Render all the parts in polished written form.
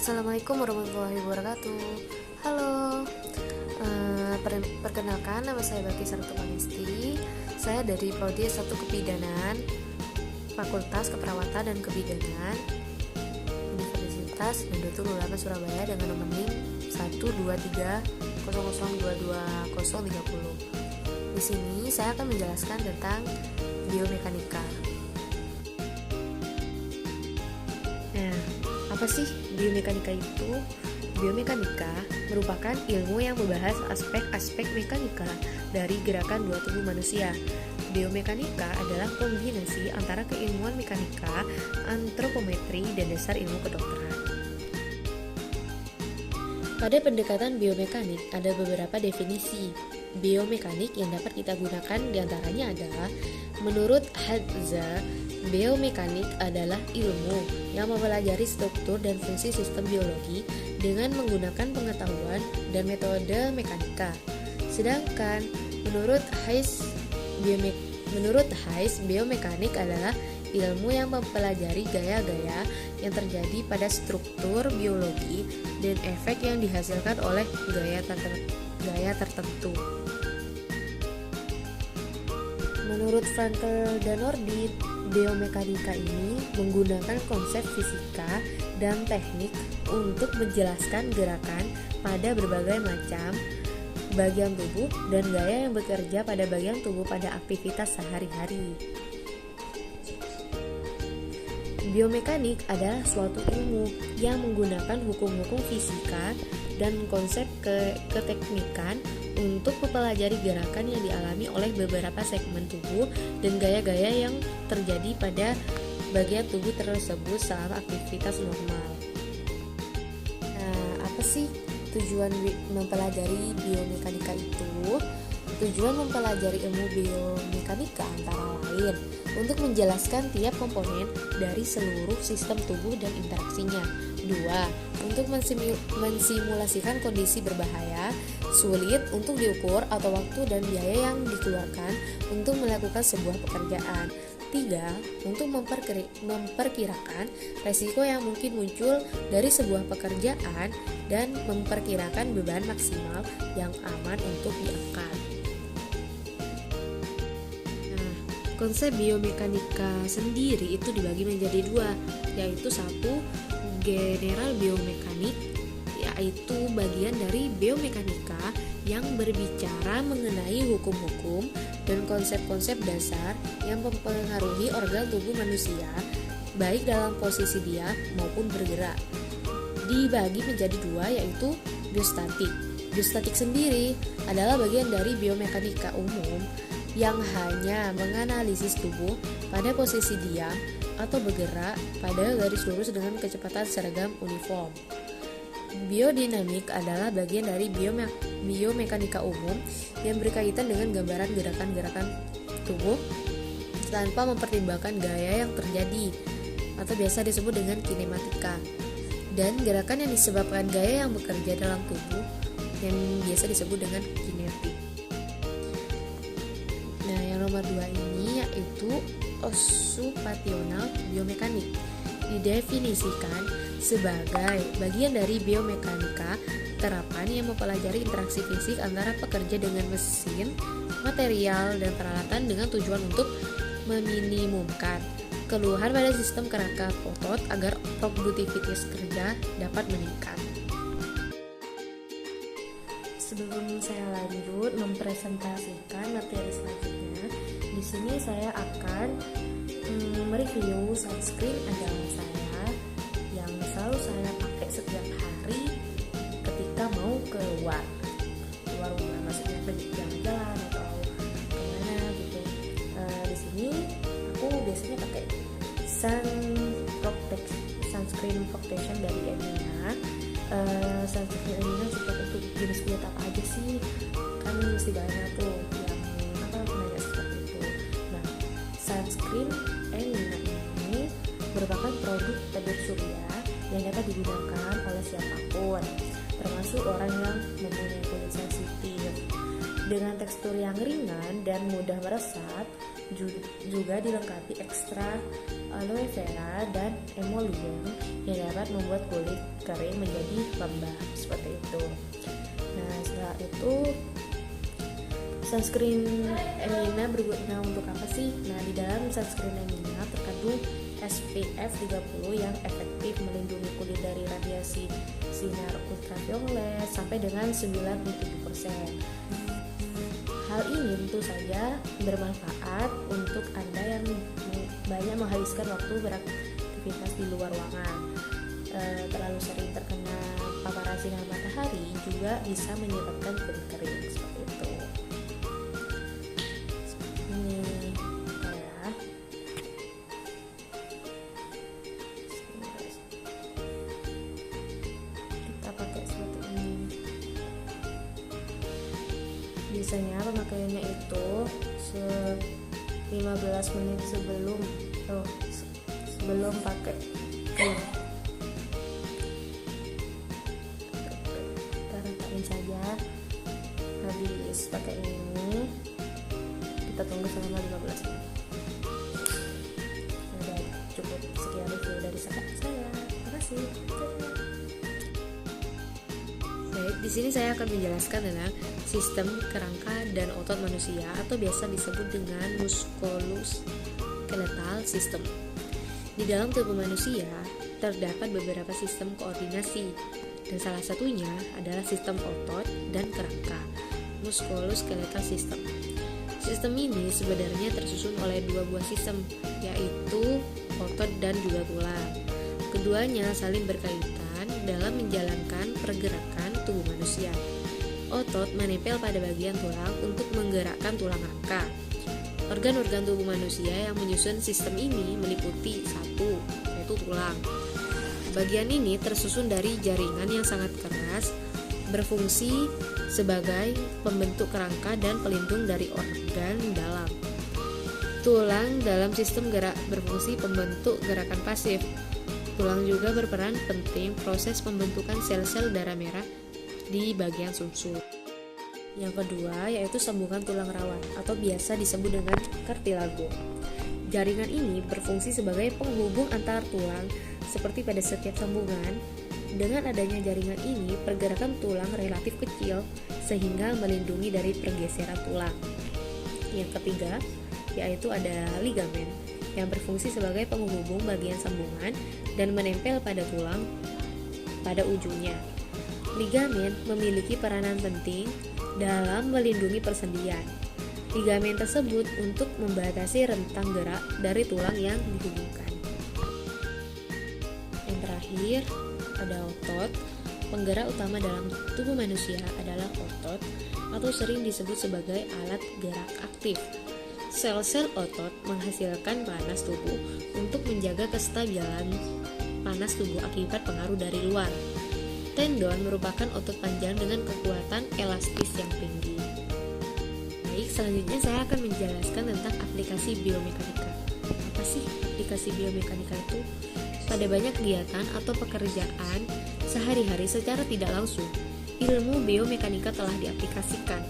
Assalamualaikum warahmatullahi wabarakatuh. Halo, perkenalkan nama saya Baki Sarto Panesti. Saya dari Prodi S1 Kebidanan, Fakultas Keperawatan dan Kebidanan, Universitas Nahdlatul Ulama Surabaya dengan nomor NIM 12300220030. Di sini saya akan menjelaskan tentang biomekanika. Nah, apa sih biomekanika itu? Biomekanika merupakan ilmu yang membahas aspek-aspek mekanika dari gerakan dua tubuh manusia. Biomekanika adalah kombinasi antara keilmuan mekanika, antropometri, dan dasar ilmu kedokteran. Pada pendekatan biomekanik ada beberapa definisi biomekanik yang dapat kita gunakan, diantaranya adalah menurut Hadza, biomekanik adalah ilmu yang mempelajari struktur dan fungsi sistem biologi dengan menggunakan pengetahuan dan metode mekanika. Sedangkan menurut Hayes, biomekanik adalah ilmu yang mempelajari gaya-gaya yang terjadi pada struktur biologi dan efek yang dihasilkan oleh gaya tertentu. Menurut Frankel dan Nordin, biomekanika ini menggunakan konsep fisika dan teknik untuk menjelaskan gerakan pada berbagai macam bagian tubuh dan gaya yang bekerja pada bagian tubuh pada aktivitas sehari-hari. Biomekanik adalah suatu ilmu yang menggunakan hukum-hukum fisika dan konsep keteknikan untuk mempelajari gerakan yang dialami oleh beberapa segmen tubuh dan gaya-gaya yang terjadi pada bagian tubuh tersebut selama aktivitas normal. Nah, apa sih tujuan mempelajari biomekanika itu? Tujuan mempelajari ilmu biomekanika antara lain untuk menjelaskan tiap komponen dari seluruh sistem tubuh dan interaksinya. 2. Untuk mensimulasikan kondisi berbahaya, sulit untuk diukur atau waktu dan biaya yang dikeluarkan untuk melakukan sebuah pekerjaan. 3. Untuk memperkirakan resiko yang mungkin muncul dari sebuah pekerjaan dan memperkirakan beban maksimal yang aman untuk diangkat. Konsep biomekanika sendiri itu dibagi menjadi dua, yaitu satu, general biomekanik, yaitu bagian dari biomekanika yang berbicara mengenai hukum-hukum dan konsep-konsep dasar yang mempengaruhi organ tubuh manusia, baik dalam posisi diam maupun bergerak. Dibagi menjadi dua, yaitu biostatik. Biostatik sendiri adalah bagian dari biomekanika umum yang hanya menganalisis tubuh pada posisi diam atau bergerak pada garis lurus dengan kecepatan seragam uniform. Biodinamik adalah bagian dari biomekanika umum yang berkaitan dengan gambaran gerakan-gerakan tubuh tanpa mempertimbangkan gaya yang terjadi atau biasa disebut dengan kinematika, dan gerakan yang disebabkan gaya yang bekerja dalam tubuh yang biasa disebut dengan kinetik. Nah, yang nomor 2 ini yaitu okupasional biomekanik. Didefinisikan sebagai bagian dari biomekanika terapan yang mempelajari interaksi fisik antara pekerja dengan mesin, material, dan peralatan dengan tujuan untuk meminimumkan keluhan pada sistem kerangka otot agar produktivitas kerja dapat meningkat. Sebelum saya lanjut mempresentasikan materi selanjutnya, di sini saya akan mereview sunscreen andalan saya yang selalu saya pakai setiap hari ketika mau keluar rumah, maksudnya pergi jalan-jalan atau kemana gitu. Di sini aku biasanya pakai sunscreen protection dari Emina. Sunscreen Emina juga untuk jenis kulit apa aja sih, kan mesti banyak tuh yang nanya seperti itu. Nah, sunscreen Emina ini merupakan produk tabir surya yang dapat digunakan oleh siapapun, termasuk orang yang mempunyai kulit sensitif. Dengan tekstur yang ringan dan mudah meresap, juga dilengkapi ekstra aloe vera dan emollient yang dapat membuat kulit kering menjadi lembab seperti itu. Nah, setelah itu sunscreen Emina berguna untuk apa sih? Nah, di dalam sunscreen Emina terkandung SPF 30 yang efektif melindungi kulit dari radiasi sinar ultraviolet sampai dengan 97%. Hal ini tentu saja bermanfaat untuk Anda yang banyak menghabiskan waktu beraktivitas di luar ruangan. Terlalu sering terkena paparan sinar matahari juga bisa menyebabkan kulit kering seperti itu. Ini ya. Kita pakai seperti ini. Biasanya pemakaiannya itu 15 menit sebelum pakai krim. Kita ratain saja. Habis pakai ini kita tunggu selama 15 menit. Udah cukup sekian review dari saya. Terima kasih. Baik, di sini saya akan menjelaskan tentang sistem kerangka dan otot manusia atau biasa disebut dengan musculoskeletal system. Di dalam tubuh manusia terdapat beberapa sistem koordinasi dan salah satunya adalah sistem otot dan kerangka, musculoskeletal system. Sistem ini sebenarnya tersusun oleh dua buah sistem, yaitu otot dan juga tulang. Keduanya saling berkaitan dalam menjalankan pergerakan tubuh manusia. Otot menempel pada bagian tulang untuk menggerakkan tulang rangka. Organ-organ tubuh manusia yang menyusun sistem ini meliputi satu, yaitu tulang. Bagian ini tersusun dari jaringan yang sangat keras, berfungsi sebagai pembentuk kerangka dan pelindung dari organ dalam. Tulang dalam sistem gerak berfungsi pembentuk gerakan pasif. Tulang juga berperan penting proses pembentukan sel-sel darah merah di bagian sumsum. Yang kedua yaitu sambungan tulang rawan atau biasa disebut dengan kartilago. Jaringan ini berfungsi sebagai penghubung antar tulang seperti pada setiap sambungan. Dengan adanya jaringan ini, pergerakan tulang relatif kecil sehingga melindungi dari pergeseran tulang. Yang ketiga yaitu ada ligamen yang berfungsi sebagai penghubung bagian sambungan dan menempel pada tulang pada ujungnya. Ligamen memiliki peranan penting dalam melindungi persendian. Ligamen tersebut untuk membatasi rentang gerak dari tulang yang dihubungkan. Yang terakhir, ada otot. Penggerak utama dalam tubuh manusia adalah otot atau sering disebut sebagai alat gerak aktif. Sel-sel otot menghasilkan panas tubuh untuk menjaga kestabilan panas tubuh akibat pengaruh dari luar. Tendon merupakan otot panjang dengan kekuatan elastis yang tinggi. Baik, selanjutnya saya akan menjelaskan tentang aplikasi biomekanika. Apa sih aplikasi biomekanika itu? Pada banyak kegiatan atau pekerjaan sehari-hari secara tidak langsung, ilmu biomekanika telah diaplikasikan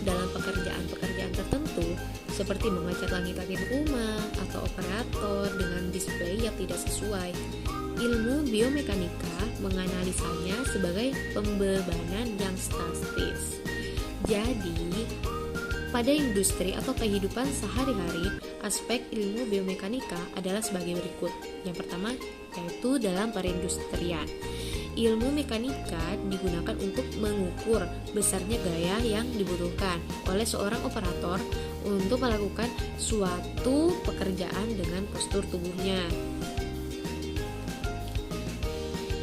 dalam pekerjaan-pekerjaan tertentu seperti mengecat langit-langit rumah atau operator dengan display yang tidak sesuai. Ilmu biomekanika menganalisanya sebagai pembebanan yang statis. Jadi, pada industri atau kehidupan sehari-hari, aspek ilmu biomekanika adalah sebagai berikut. Yang pertama, yaitu dalam perindustrian. Ilmu mekanika digunakan untuk mengukur besarnya gaya yang dibutuhkan oleh seorang operator untuk melakukan suatu pekerjaan dengan postur tubuhnya.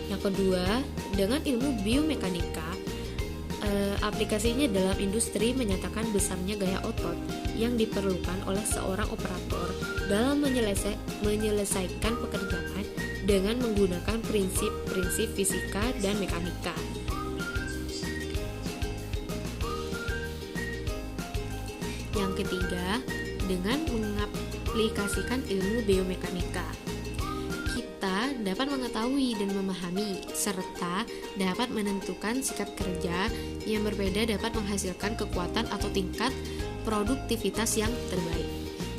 Yang kedua, dengan ilmu biomekanika, aplikasinya dalam industri menyatakan besarnya gaya otot yang diperlukan oleh seorang operator dalam menyelesaikan pekerjaan dengan menggunakan prinsip-prinsip fisika dan mekanika. Yang ketiga, dengan mengaplikasikan ilmu biomekanika, kita dapat mengetahui dan memahami serta dapat menentukan sikap kerja yang berbeda dapat menghasilkan kekuatan atau tingkat produktivitas yang terbaik.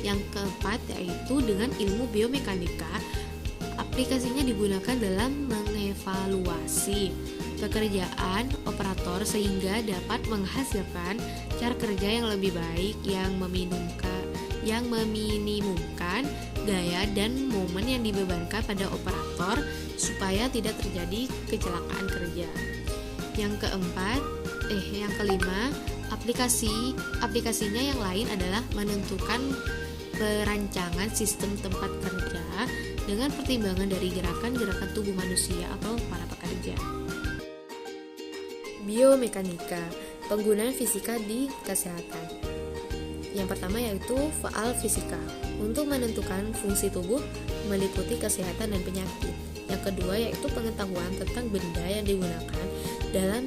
Yang keempat yaitu dengan ilmu biomekanika, aplikasinya digunakan dalam mengevaluasi pekerjaan operator sehingga dapat menghasilkan cara kerja yang lebih baik yang meminimumkan gaya dan momen yang dibebankan pada operator supaya tidak terjadi kecelakaan kerja. Yang kelima, aplikasinya yang lain adalah menentukan perancangan sistem tempat kerja dengan pertimbangan dari gerakan-gerakan tubuh manusia atau para pekerja. Biomekanika, penggunaan fisika di kesehatan. Yang pertama yaitu faal fisika, untuk menentukan fungsi tubuh meliputi kesehatan dan penyakit. Yang kedua yaitu pengetahuan tentang benda yang digunakan dalam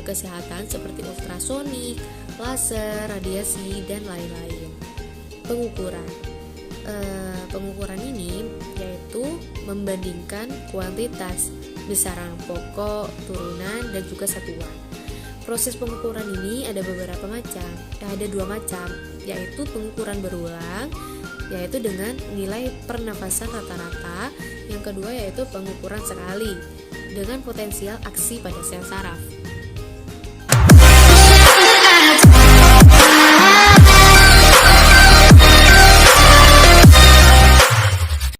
kesehatan seperti ultrasonik, laser, radiasi, dan lain-lain. Pengukuran ini yaitu membandingkan kuantitas, besaran pokok, turunan, dan juga satuan. Proses pengukuran ini ada dua macam, yaitu pengukuran berulang, yaitu dengan nilai pernafasan rata-rata. Yang kedua yaitu pengukuran sekali, dengan potensial aksi pada sel saraf.